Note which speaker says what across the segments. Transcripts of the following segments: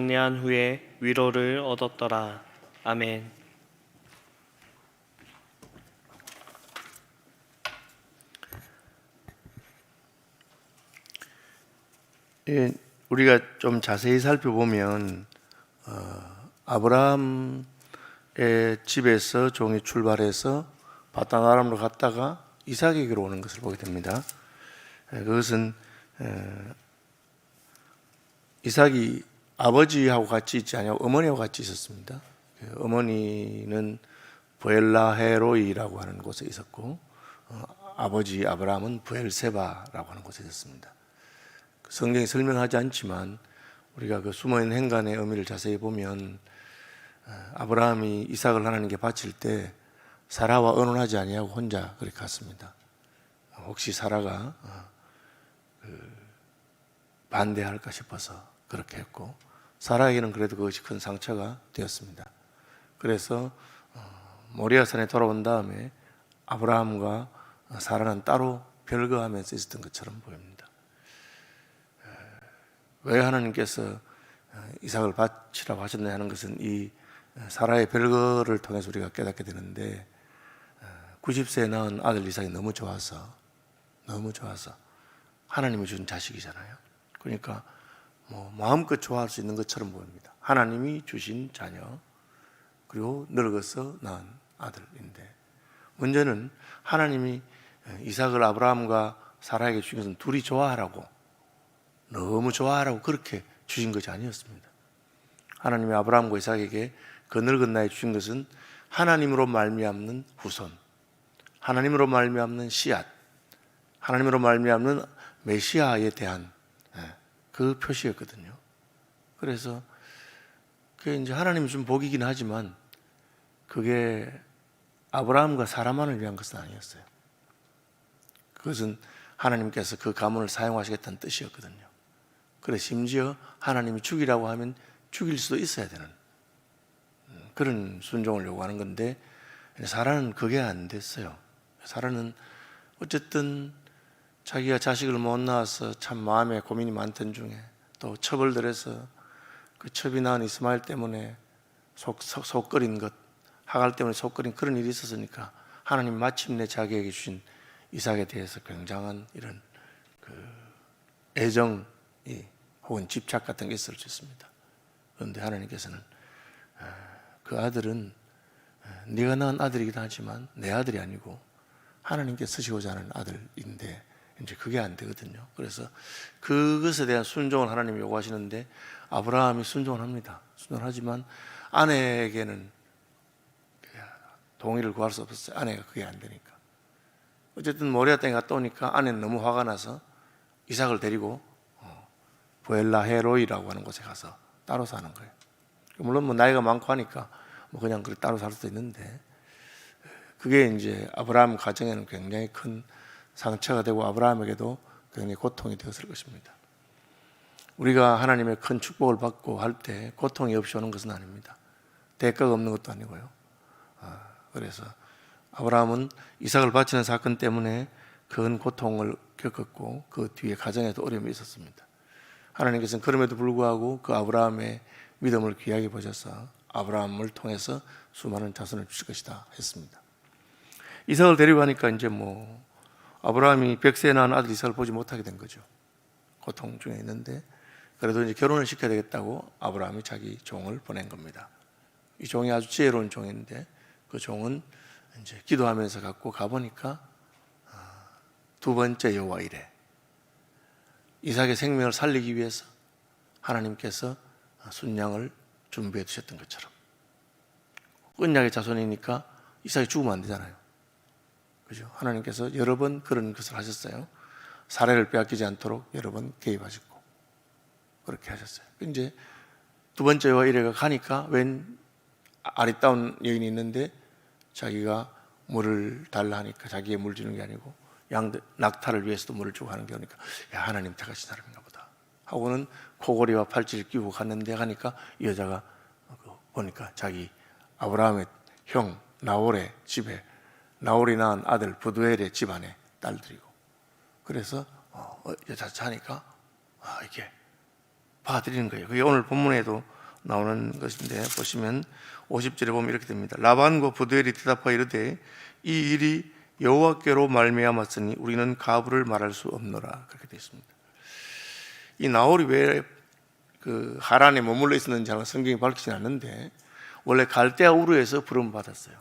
Speaker 1: 장례한 후에 위로를 얻었더라. 아멘.
Speaker 2: 우리가 좀 자세히 살펴보면 아브라함의 집에서 종이 출발해서 바단 아람으로 갔다가 이삭에게로 오는 것을 보게 됩니다. 그것은 이삭이 아버지하고 같이 있지 아니고 어머니하고 같이 있었습니다. 어머니는 부엘라헤로이라고 하는 곳에 있었고 아버지 아브라함은 부엘세바라고 하는 곳에 있었습니다. 성경이 설명하지 않지만 우리가 그 숨어있는 행간의 의미를 자세히 보면 아브라함이 이삭을 하나님께 바칠 때 사라와 의논하지 아니하고 혼자 그렇게 갔습니다. 혹시 사라가 반대할까 싶어서 그렇게 했고 사라에게는 그래도 그것이 큰 상처가 되었습니다. 그래서 모리아산에 돌아온 다음에 아브라함과 사라는 따로 별거하면서 있었던 것처럼 보입니다. 왜 하나님께서 이삭을 바치라고 하셨냐 하는 것은 이 사라의 별거를 통해서 우리가 깨닫게 되는데 90세에 낳은 아들 이삭이 너무 좋아서 하나님이 준 자식이잖아요. 그러니까 마음껏 좋아할 수 있는 것처럼 보입니다. 하나님이 주신 자녀 그리고 늙어서 낳은 아들인데 문제는 하나님이 이삭을 아브라함과 사라에게 주신 것은 둘이 좋아하라고 너무 좋아하라고 그렇게 주신 것이 아니었습니다. 하나님이 아브라함과 이삭에게 그 늙은 나이에 주신 것은 하나님으로 말미암는 후손, 하나님으로 말미암는 씨앗, 하나님으로 말미암는 메시아에 대한 그 표시였거든요. 그래서 그게 이제 하나님이 준 복이긴 하지만 그게 아브라함과 사라만을 위한 것은 아니었어요. 그것은 하나님께서 그 가문을 사용하시겠다는 뜻이었거든요. 그래서 심지어 하나님이 죽이라고 하면 죽일 수도 있어야 되는 그런 순종을 요구하는 건데 사라는 그게 안 됐어요. 사라는 어쨌든 자기가 자식을 못 낳아서 참 마음에 고민이 많던 중에 또 첩을 들여서 그 첩이 낳은 이스마엘 때문에 속거린 것, 하갈 때문에 속거린 그런 일이 있었으니까 하나님 마침내 자기에게 주신 이삭에 대해서 굉장한 이런 애정이 혹은 집착 같은 게 있을 수 있습니다. 그런데 하나님께서는 그 아들은 네가 낳은 아들이기도 하지만 내 아들이 아니고 하나님께 쓰시고자 하는 아들인데 이제 그게 안 되거든요. 그래서 그것에 대한 순종을 하나님이 요구하시는데 아브라함이 순종을 합니다. 순종하지만 아내에게는 동의를 구할 수 없었어요. 아내가 그게 안 되니까. 어쨌든 모리아 땅에 갔다 오니까 아내는 너무 화가 나서 이삭을 데리고 부엘라헤로이라고 하는 곳에 가서 따로 사는 거예요. 물론 나이가 많고 하니까 그냥 그렇게 따로 살 수도 있는데 그게 이제 아브라함 가정에는 굉장히 큰 상처가 되고 아브라함에게도 굉장히 고통이 되었을 것입니다. 우리가 하나님의 큰 축복을 받고 할 때 고통이 없이 오는 것은 아닙니다. 대가가 없는 것도 아니고요. 그래서 아브라함은 이삭을 바치는 사건 때문에 큰 고통을 겪었고 그 뒤에 가정에도 어려움이 있었습니다. 하나님께서는 그럼에도 불구하고 그 아브라함의 믿음을 귀하게 보셔서 아브라함을 통해서 수많은 자손을 주실 것이다 했습니다. 이삭을 데리고 가니까 이제 아브라함이 100세에 낳은 아들 이삭을 보지 못하게 된 거죠. 고통 중에 있는데 그래도 이제 결혼을 시켜야 되겠다고 아브라함이 자기 종을 보낸 겁니다. 이 종이 아주 지혜로운 종인데 그 종은 이제 기도하면서 갖고 가보니까 두 번째 여호와 이레 이삭의 생명을 살리기 위해서 하나님께서 순양을 준비해 두셨던 것처럼 언약의 자손이니까 이삭이 죽으면 안 되잖아요. 그죠? 하나님께서 여러 번 그런 것을 하셨어요. 사례를 빼앗기지 않도록 여러 번 개입하셨고 그렇게 하셨어요. 이제 두 번째 여호와 이레가 가니까 웬 아리따운 여인이 있는데 자기가 물을 달라 하니까 자기의 물 주는 게 아니고 낙타를 위해서도 물을 주고 하는 게 오니까 야 하나님 택하신 사람인가 보다 하고는 코골이와 팔찌를 끼고 갔는데 하니까 이 여자가 보니까 자기 아브라함의 형 나홀의 집에 나홀이 낳은 아들 부두엘의 집안의 딸들이고 그래서 여자 자니까 이게 봐드리는 거예요. 그게 오늘 본문에도 나오는 것인데 보시면 50절에 보면 이렇게 됩니다. 라반과 부두엘이 대답하여 이르되 이 일이 여호와께로 말미암았으니 우리는 가부를 말할 수 없노라. 그렇게 되어 있습니다. 이 나홀이 왜 그 하란에 머물러 있었는지 성경이 밝히진 않는데 원래 갈대아 우르에서 부름 받았어요.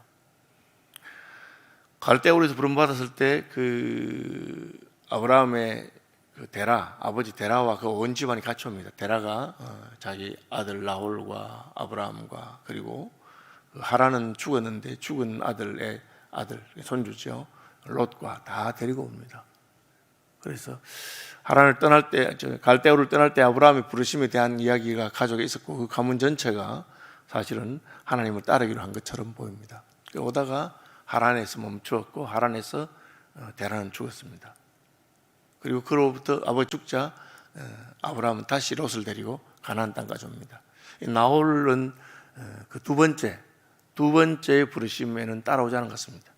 Speaker 2: 갈대아 우르에서 부름 받았을 때 그 아브라함의 그 데라, 아버지 데라와 그 온 집안이 같이 옵니다. 데라가 자기 아들 나홀과 아브라함과 그리고 그 하란은 죽었는데 죽은 아들의 아들, 손주죠. 롯과 다 데리고 옵니다. 그래서 하란을 떠날 때, 갈대아우를 떠날 때 아브라함의 부르심에 대한 이야기가 가족에 있었고 그 가문 전체가 사실은 하나님을 따르기로 한 것처럼 보입니다. 오다가 하란에서 멈추었고 하란에서 데라는 죽었습니다. 그리고 그로부터 아버지 죽자 아브라함은 다시 롯을 데리고 가나안 땅까지 옵니다. 나홀은 그 두 번째 부르심에는 따라오지 않은 것 같습니다.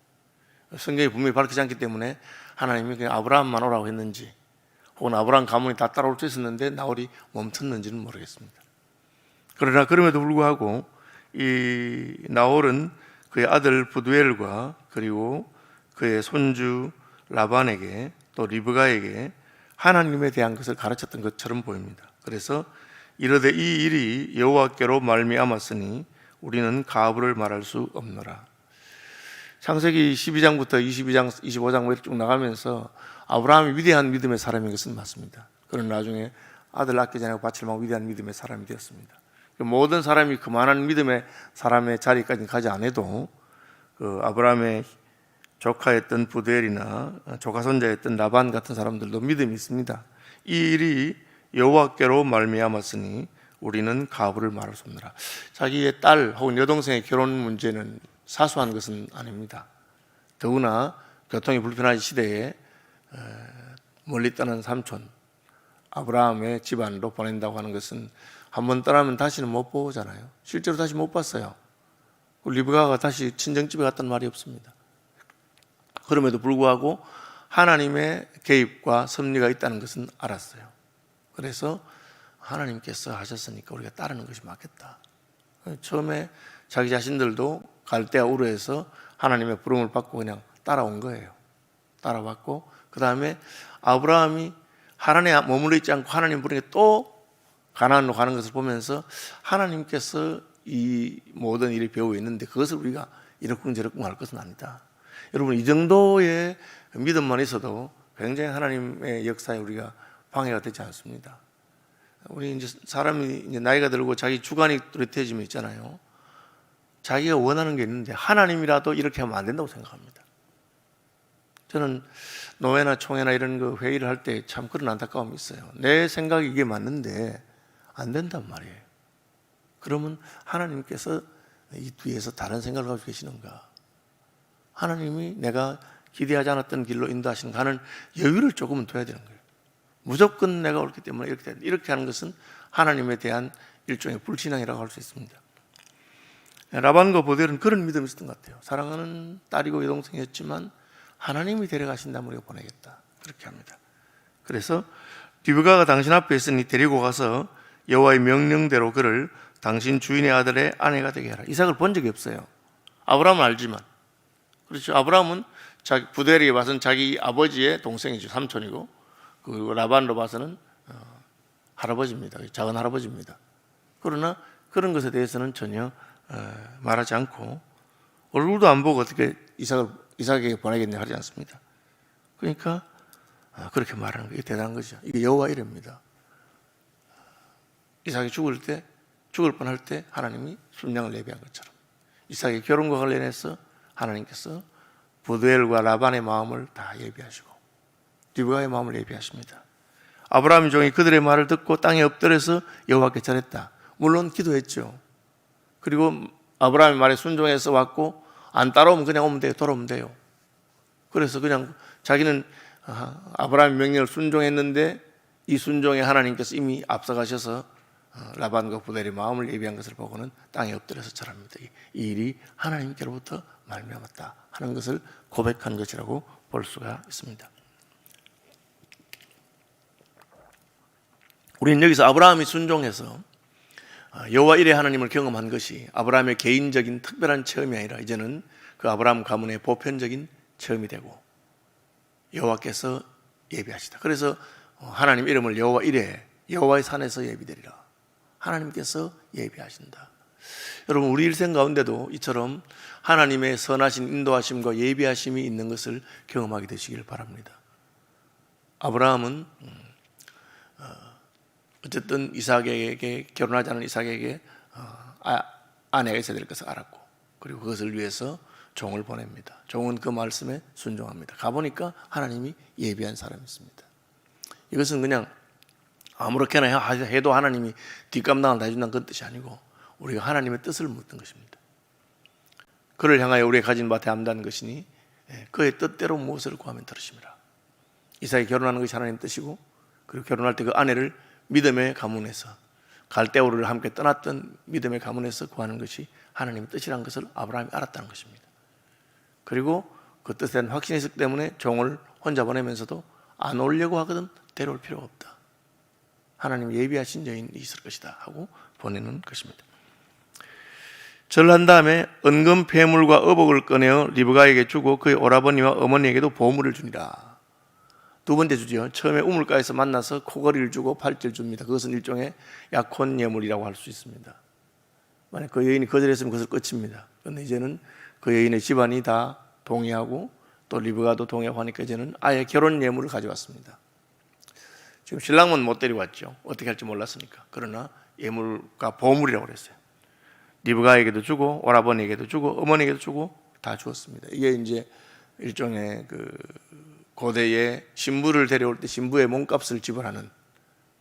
Speaker 2: 성경이 분명히 밝히지 않기 때문에 하나님이 그냥 아브라함만 오라고 했는지 혹은 아브라함 가문이 다 따라올 수 있었는데 나홀이 멈췄는지는 모르겠습니다. 그러나 그럼에도 불구하고 이 나홀은 그의 아들 부두엘과 그리고 그의 손주 라반에게 또 리브가에게 하나님에 대한 것을 가르쳤던 것처럼 보입니다. 그래서 이르되 이 일이 여호와께로 말미암았으니 우리는 가부를 말할 수 없노라. 창세기 12장부터 22장, 25장 쭉 나가면서 아브라함이 위대한 믿음의 사람인 것은 맞습니다. 그는 나중에 아들 낳기 전에 밭을 막 위대한 믿음의 사람이 되었습니다. 모든 사람이 그만한 믿음의 사람의 자리까지 가지 않아도 그 아브라함의 조카였던 부두엘이나 조카 손자였던 라반 같은 사람들도 믿음이 있습니다. 이 일이 여호와께로 말미암았으니 우리는 가부를 말할 수 없노라. 자기의 딸 혹은 여동생의 결혼 문제는 사소한 것은 아닙니다. 더구나 교통이 불편한 시대에 멀리 떠난 삼촌 아브라함의 집안으로 보낸다고 하는 것은 한번 떠나면 다시는 못 보잖아요. 실제로 다시 못 봤어요. 리브가가 다시 친정집에 갔다는 말이 없습니다. 그럼에도 불구하고 하나님의 개입과 섭리가 있다는 것은 알았어요. 그래서 하나님께서 하셨으니까 우리가 따르는 것이 맞겠다. 처음에 자기 자신들도 갈대아 우르에서 하나님의 부름을 받고 그냥 따라온 거예요. 따라왔고 그 다음에 아브라함이 하란에 머물러 있지 않고 하나님 부르니까 또 가나안으로 가는 것을 보면서 하나님께서 이 모든 일을 배우고 있는데 그것을 우리가 이러쿵저러쿵 할 것은 아니다. 여러분 이 정도의 믿음만 있어도 굉장히 하나님의 역사에 우리가 방해가 되지 않습니다. 우리 이제 사람이 이제 나이가 들고 자기 주관이 뚜렷해지면 있잖아요. 자기가 원하는 게 있는데 하나님이라도 이렇게 하면 안 된다고 생각합니다. 저는 노회나 총회나 이런 거 회의를 할 때 참 그런 안타까움이 있어요. 내 생각이 이게 맞는데 안 된단 말이에요. 그러면 하나님께서 이 뒤에서 다른 생각을 가지고 계시는가? 하나님이 내가 기대하지 않았던 길로 인도하시는가 하는 여유를 조금은 둬야 되는 거예요. 무조건 내가 옳기 때문에 이렇게 하는 것은 하나님에 대한 일종의 불신앙이라고 할 수 있습니다. 라반과 보델은 그런 믿음이 있었던 것 같아요. 사랑하는 딸이고 여동생이었지만 하나님이 데려가신다면 우리가 보내겠다. 그렇게 합니다. 그래서 리브가가 당신 앞에 있으니 데리고 가서 여호와의 명령대로 그를 당신 주인의 아들의 아내가 되게 하라. 이삭을 본 적이 없어요. 아브라함은 알지만. 그렇죠. 아브라함은 자기 부델에게 봐서는 자기 아버지의 동생이죠. 삼촌이고 그리고 라반으로 봐서는 할아버지입니다. 작은 할아버지입니다. 그러나 그런 것에 대해서는 전혀 말하지 않고 얼굴도 안 보고 어떻게 이삭에게 보내겠냐 하지 않습니다. 그러니까 그렇게 말하는 게 대단한 거죠. 이게 여호와 이름입니다. 이삭이 죽을 뻔할 때 하나님이 순양을 예비한 것처럼 이삭의 결혼과 관련해서 하나님께서 부두엘과 라반의 마음을 다 예비하시고 리브가의 마음을 예비하십니다. 아브라함의 종이 그들의 말을 듣고 땅에 엎드려서 여호와께 절했다. 물론 기도했죠. 그리고 아브라함의 말에 순종해서 왔고 안 따라오면 그냥 오면 돼요. 돌아오면 돼요. 그래서 그냥 자기는 아브라함의 명령을 순종했는데 이 순종에 하나님께서 이미 앞서가셔서 라반과 부델의 마음을 예비한 것을 보고는 땅에 엎드려서 절합니다. 이 일이 하나님께로부터 말미암았다 하는 것을 고백한 것이라고 볼 수가 있습니다. 우리는 여기서 아브라함이 순종해서 여호와 이레 하나님을 경험한 것이 아브라함의 개인적인 특별한 체험이 아니라 이제는 그 아브라함 가문의 보편적인 체험이 되고 여호와께서 예비하시다. 그래서 하나님 이름을 여호와 이레, 여호와의 산에서 예비되리라. 하나님께서 예비하신다. 여러분, 우리 일생 가운데도 이처럼 하나님의 선하신 인도하심과 예비하심이 있는 것을 경험하게 되시길 바랍니다. 아브라함은 어쨌든 이삭에게, 결혼하지 않은 이삭에게 아내가 있어야 될 것을 알았고, 그리고 그것을 위해서 종을 보냅니다. 종은 그 말씀에 순종합니다. 가보니까 하나님이 예비한 사람이 있습니다. 이것은 그냥 아무렇게나 해도 하나님이 뒷감당을 다 해준다는 그런 뜻이 아니고 우리가 하나님의 뜻을 묻는 것입니다. 그를 향하여 우리가 가진 바 대함다는 것이니 그의 뜻대로 무엇을 구하면 들으심이라. 이삭이 결혼하는 것이 하나님의 뜻이고, 그리고 결혼할 때 그 아내를 믿음의 가문에서, 갈대우를 함께 떠났던 믿음의 가문에서 구하는 것이 하나님의 뜻이라는 것을 아브라함이 알았다는 것입니다. 그리고 그 뜻에 대한 확신이 있었기 때문에 종을 혼자 보내면서도 안 오려고 하거든 데려올 필요가 없다. 하나님 예비하신 여인이 있을 것이다 하고 보내는 것입니다. 절한 다음에 은금 폐물과 의복을 꺼내어 리브가에게 주고 그의 오라버니와 어머니에게도 보물을 주니라. 두 번째 주죠. 처음에 우물가에서 만나서 코걸이를 주고 팔찌를 줍니다. 그것은 일종의 약혼 예물이라고 할 수 있습니다. 만약 그 여인이 거절했으면 그것을 끝입니다. 그런데 이제는 그 여인의 집안이 다 동의하고 또 리브가도 동의하고 하니까 이제는 아예 결혼 예물을 가져왔습니다. 지금 신랑은 못 데리고 왔죠. 어떻게 할지 몰랐으니까. 그러나 예물과 보물이라고 그랬어요. 리브가에게도 주고 오라버니에게도 주고 어머니에게도 주고 다 주었습니다. 이게 이제 일종의 그 고대의 신부를 데려올 때 신부의 몸값을 지불하는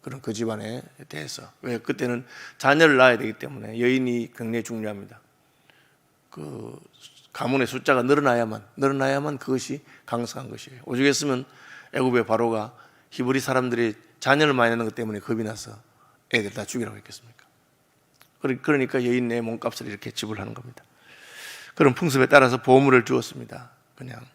Speaker 2: 그런 그 집안에 대해서. 왜? 그때는 자녀를 낳아야 되기 때문에 여인이 굉장히 중요합니다. 그 가문의 숫자가 늘어나야만 그것이 강성한 것이에요. 오죽했으면 애굽의 바로가 히브리 사람들이 자녀를 많이 낳는 것 때문에 겁이 나서 애들 다 죽이라고 했겠습니까? 그러니까 여인의 몸값을 이렇게 지불하는 겁니다. 그런 풍습에 따라서 보물을 주었습니다. 그냥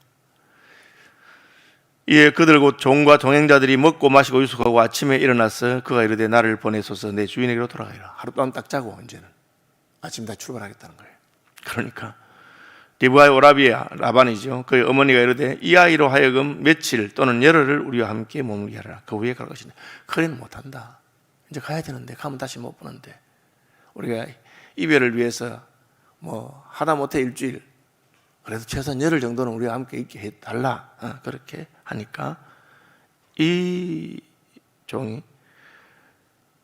Speaker 2: 이에 그들 곧 종과 동행자들이 먹고 마시고 유숙하고 아침에 일어나서 그가 이르되 나를 보내소서 내 주인에게로 돌아가리라. 하룻밤 딱 자고 이제는 아침 다 출발하겠다는 거예요. 그러니까 리브가의 오라비야 라반이죠. 그의 어머니가 이르되 이 아이로 하여금 며칠 또는 열흘을 우리와 함께 머물게 하라. 그 후에 갈 것이니 그래는 못한다. 이제 가야 되는데 가면 다시 못 보는데 우리가 이별을 위해서 뭐 하다 못해 일주일, 그래도 최소한 열흘 정도는 우리와 함께 있게 해달라. 그렇게 하니까 이 종이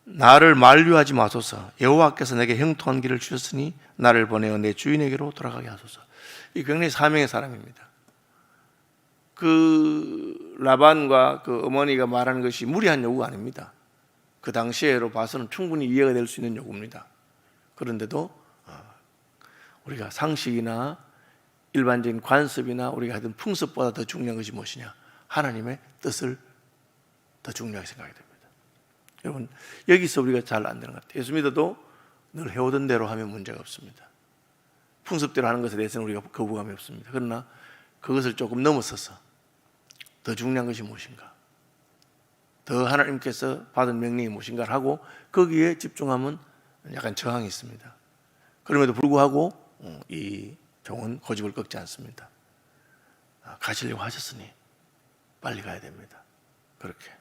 Speaker 2: 나를 만류하지 마소서. 여호와께서 내게 형통한 길을 주셨으니 나를 보내어 내 주인에게로 돌아가게 하소서. 이 굉장히 사명의 사람입니다. 그 라반과 그 어머니가 말하는 것이 무리한 요구가 아닙니다. 그 당시에로 봐서는 충분히 이해가 될 수 있는 요구입니다. 그런데도 우리가 상식이나 일반적인 관습이나 우리가 하던 풍습보다 더 중요한 것이 무엇이냐? 하나님의 뜻을 더 중요하게 생각이 됩니다. 여러분, 여기서 우리가 잘 안 되는 것 같아요. 예수 믿어도 늘 해오던 대로 하면 문제가 없습니다. 풍습대로 하는 것에 대해서는 우리가 거부감이 없습니다. 그러나 그것을 조금 넘어서서 더 중요한 것이 무엇인가? 더 하나님께서 받은 명령이 무엇인가를 하고 거기에 집중하면 약간 저항이 있습니다. 그럼에도 불구하고 이 종은 고집을 꺾지 않습니다. 가시려고 하셨으니 빨리 가야 됩니다. 그렇게.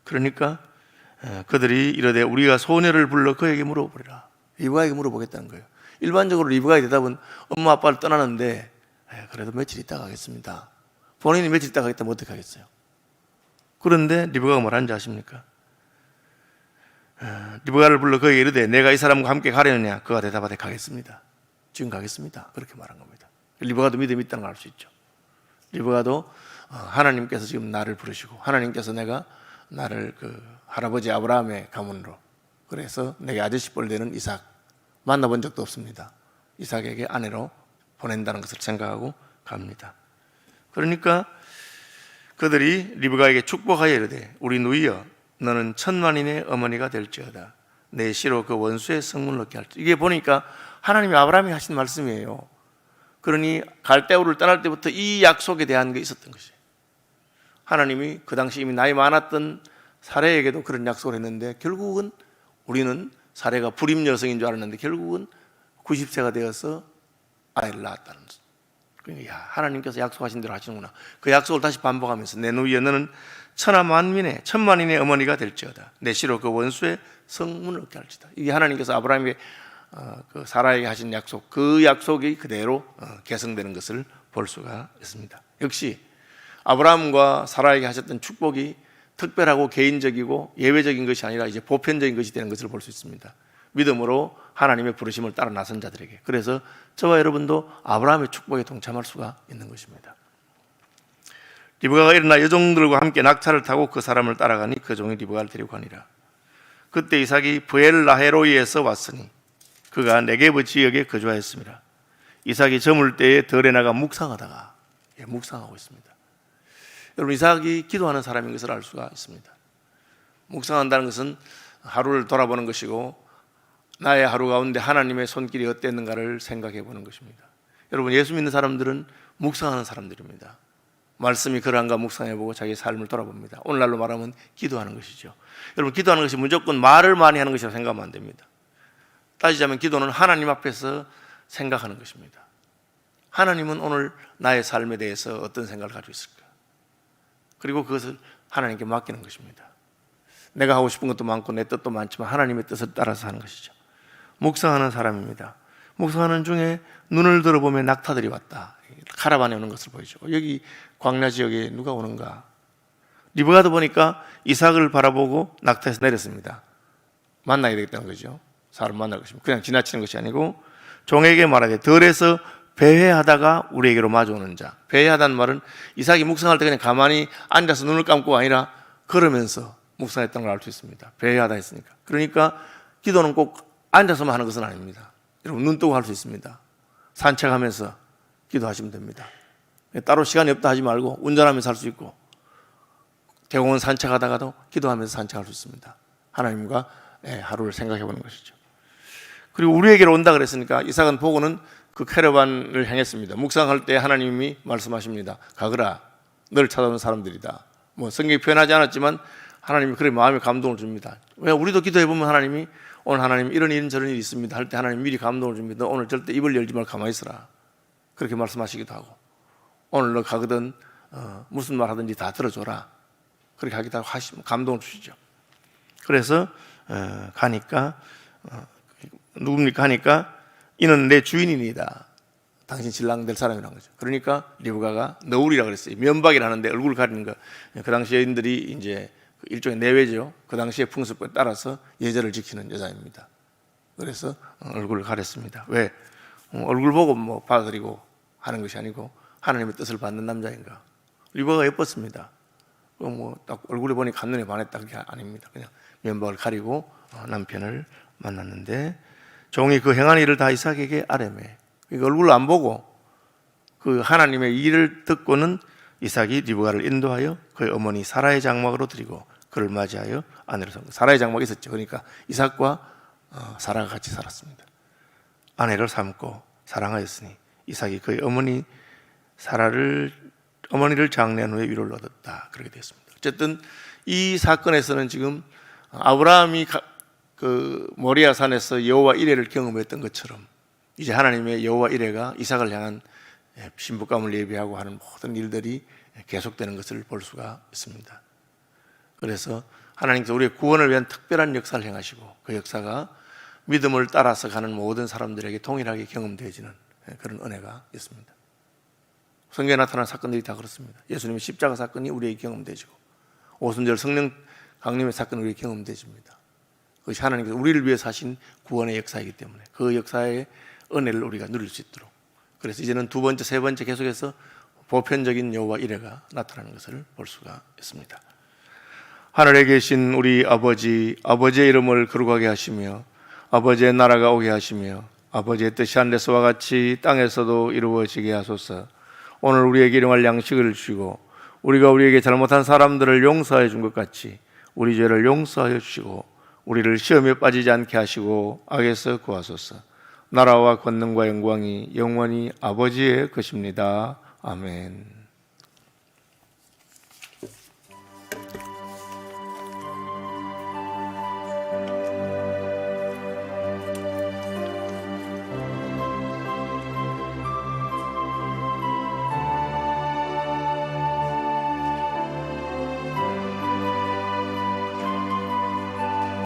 Speaker 2: 그러니까 그들이 이르되 우리가 소녀를 불러 그에게 물어보리라. 리브가에게 물어보겠다는 거예요. 일반적으로 리브가의 대답은 엄마 아빠를 떠나는데 그래도 며칠 있다 가겠습니다. 본인이 며칠 있다 가겠다면 어떻게 하겠어요? 그런데 리브가가 뭐라는지 아십니까? 리브가를 불러 그에게 이르되 내가 이 사람과 함께 가려느냐? 그가 대답하되 가겠습니다. 지금 가겠습니다. 그렇게 말한 겁니다. 리브가도 믿음이 있다는 걸 알 수 있죠. 리브가도 하나님께서 지금 나를 부르시고 하나님께서 나를 그 할아버지 아브라함의 가문으로, 그래서 내게 아저씨뻘 되는 이삭, 만나본 적도 없습니다. 이삭에게 아내로 보낸다는 것을 생각하고 갑니다. 그러니까 그들이 리브가에게 축복하여 이르되 우리 누이여 너는 천만인의 어머니가 될지어다. 내 시로 그 원수의 성문을 얻게 할지. 이게 보니까 하나님이 아브라함이 하신 말씀이에요. 그러니 갈대우를 떠날 때부터 이 약속에 대한 게 있었던 것이에요. 하나님이 그 당시 이미 나이 많았던 사레에게도 그런 약속을 했는데 결국은 우리는 사례가 불임 여성인 줄 알았는데 결국은 90세가 되어서 아이를 낳았다는 거죠. 그러니까 야, 하나님께서 약속하신 대로 하시는구나. 그 약속을 다시 반복하면서 내 누이여 너는 천만인의 어머니가 될지어다. 내 씨로 그 원수의 성문을 얻게 할지다. 이게 하나님께서 아브라함에게 그 사라에게 하신 약속, 그 약속이 그대로 계승되는 것을 볼 수가 있습니다. 역시 아브라함과 사라에게 하셨던 축복이 특별하고 개인적이고 예외적인 것이 아니라 이제 보편적인 것이 되는 것을 볼 수 있습니다. 믿음으로 하나님의 부르심을 따라 나선 자들에게. 그래서 저와 여러분도 아브라함의 축복에 동참할 수가 있는 것입니다. 리브가가 일어나 여종들과 함께 낙타를 타고 그 사람을 따라가니 그 종이 리브가를 데리고 가니라. 그때 이삭이 브엘라헤로이에서 왔으니 그가 네게브 지역에 거주하였습니다. 이삭이 저물 때에 들에 나가 묵상하다가 묵상하고 있습니다. 여러분, 이삭이 기도하는 사람인 것을 알 수가 있습니다. 묵상한다는 것은 하루를 돌아보는 것이고 나의 하루 가운데 하나님의 손길이 어땠는가를 생각해 보는 것입니다. 여러분, 예수 믿는 사람들은 묵상하는 사람들입니다. 말씀이 그러한가 묵상해보고 자기 삶을 돌아봅니다. 오늘날로 말하면 기도하는 것이죠. 여러분, 기도하는 것이 무조건 말을 많이 하는 것이라고 생각하면 안 됩니다. 따지자면 기도는 하나님 앞에서 생각하는 것입니다. 하나님은 오늘 나의 삶에 대해서 어떤 생각을 가지고 있을까? 그리고 그것을 하나님께 맡기는 것입니다. 내가 하고 싶은 것도 많고 내 뜻도 많지만 하나님의 뜻을 따라서 하는 것이죠. 묵상하는 사람입니다. 묵상하는 중에 눈을 들어보면 낙타들이 왔다. 카라반에 오는 것을 보이죠. 여기 광야 지역에 누가 오는가? 리브가도 보니까 이삭을 바라보고 낙타에서 내렸습니다. 만나야 되겠다는 거죠. 사람 만날 것입니다. 그냥 지나치는 것이 아니고 종에게 말하되 들에서 배회하다가 우리에게로 마주오는 자. 배회하다는 말은 이삭이 묵상할 때 그냥 가만히 앉아서 눈을 감고가 아니라 걸으면서 묵상했다는 걸 알 수 있습니다. 배회하다 했으니까. 그러니까 기도는 꼭 앉아서만 하는 것은 아닙니다. 여러분, 눈 뜨고 할 수 있습니다. 산책하면서 기도하시면 됩니다. 따로 시간이 없다 하지 말고 운전하면서 할 수 있고 대공원 산책하다가도 기도하면서 산책할 수 있습니다. 하나님과 하루를 생각해 보는 것이죠. 그리고 우리에게로 온다 그랬으니까 이삭은 보고는 그 캐러반을 향했습니다. 묵상할 때 하나님이 말씀하십니다. 가거라, 너를 찾아오는 사람들이다. 뭐 성경이 표현하지 않았지만 하나님이 그런 마음에 감동을 줍니다. 왜 우리도 기도해 보면 하나님이 오늘 하나님 이런 저런 일이 있습니다 할 때 하나님 미리 감동을 줍니다. 너 오늘 절대 입을 열지 말고 가만히 있어라. 그렇게 말씀하시기도 하고 오늘 너 가거든 무슨 말 하든지 다 들어줘라. 그렇게 하기도 하고 감동을 주시죠. 그래서 가니까 누굽니까 하니까 이는 내 주인이니다. 당신 신랑 될 사람이라는 거죠. 그러니까 리브가가 너울이라 그랬어요. 면박이라는데 얼굴 가리는 거. 그 당시 여인들이 이제 일종의 내외죠. 그 당시의 풍습에 따라서 예절을 지키는 여자입니다. 그래서 얼굴을 가렸습니다. 왜? 얼굴 보고 뭐 받아들이고 하는 것이 아니고 하나님의 뜻을 받는 남자인가. 리브가가 예뻤습니다. 뭐 딱 얼굴에 보니 한눈에 반했다 그게 아닙니다. 그냥 면박을 가리고 남편을 만났는데 종이 그 행한 일을 다 이삭에게 아뢰매. 그러니까 얼굴을 안 보고 그 하나님의 일을 듣고는 이삭이 리브가를 인도하여 그의 어머니 사라의 장막으로 드리고 그를 맞이하여 아내로 삼고. 사라의 장막이 있었죠. 그러니까 이삭과 사라가 같이 살았습니다. 아내를 삼고 사랑하였으니 이삭이 그의 어머니를 장례한 후에 위로를 얻었다. 그렇게 되었습니다. 어쨌든 이 사건에서는 지금 아브라함이 그 모리아 산에서 여호와 이레를 경험했던 것처럼 이제 하나님의 여호와 이레가 이삭을 향한 신부감을 예비하고 하는 모든 일들이 계속되는 것을 볼 수가 있습니다. 그래서 하나님께서 우리의 구원을 위한 특별한 역사를 행하시고 그 역사가 믿음을 따라서 가는 모든 사람들에게 동일하게 경험되어지는 그런 은혜가 있습니다. 성경에 나타난 사건들이 다 그렇습니다. 예수님의 십자가 사건이 우리에게 경험되지고 오순절 성령 강림의 사건이 우리에게 경험되집니다. 그것이 하나님께서 우리를 위해서 하신 구원의 역사이기 때문에 그 역사의 은혜를 우리가 누릴 수 있도록. 그래서 이제는 두 번째, 세 번째 계속해서 보편적인 여호와 이레가 나타나는 것을 볼 수가 있습니다. 하늘에 계신 우리 아버지, 아버지의 이름을 거룩하게 하시며 아버지의 나라가 오게 하시며 아버지의 뜻이 하늘에서와 같이 땅에서도 이루어지게 하소서. 오늘 우리에게 일용할 양식을 주시고 우리가 우리에게 잘못한 사람들을 용서해 준 것 같이 우리 죄를 용서하여 주시고 우리를 시험에 빠지지 않게 하시고 악에서 구하소서. 나라와 권능과 영광이 영원히 아버지의 것입니다. 아멘.